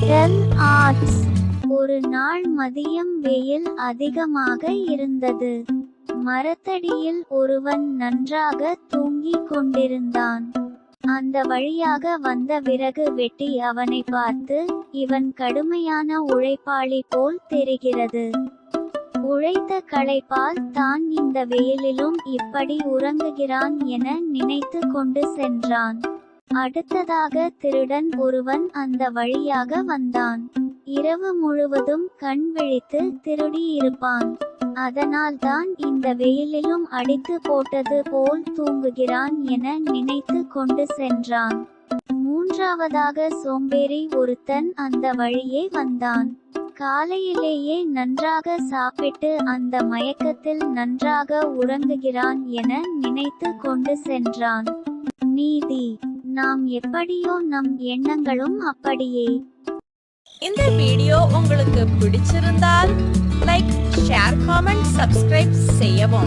Little arts. ஒரு நாள் மதியம் வெயில் அதிகமாக இருந்தது. மரத்தடியில் ஒருவன் நன்றாக தூங்கிக் கொண்டிருந்தான். அந்த வழியாக வந்த விறகு வெட்டி அவனை பார்த்து, இவன் கடுமையான உழைப்பாளி போல் தெரிகிறது. உழைத்த களைப்பால் தான் இந்த வெயிலிலும் இப்படி உறங்குகிறான் என நினைத்து கொண்டு சென்றான். அடுத்ததாக திருடன் ஒருவன் அந்த வழியாக வந்தான். இரவு முழுவதும் கண் விழித்து திருடி இருப்பான். அதனால் தான் இந்த வெயிலிலும் அடித்து போட்டது போல் தூங்குகிறான் என நினைத்து கொண்டு சென்றான். மூன்றாவதாக சோம்பேறி ஒருத்தன் அந்த வழியே வந்தான். காலையிலேயே நன்றாக சாப்பிட்டு அந்த மயக்கத்தில் நன்றாக உறங்குகிறான் என நினைத்து கொண்டு சென்றான். நீதி: நாம் எப்படியோ நம் எண்ணங்களும் அப்படியே. இந்த வீடியோ உங்களுக்கு பிடிச்சிருந்தால் லைக், ஷேர், காமெண்ட், சப்ஸ்கிரைப் செய்யவும்.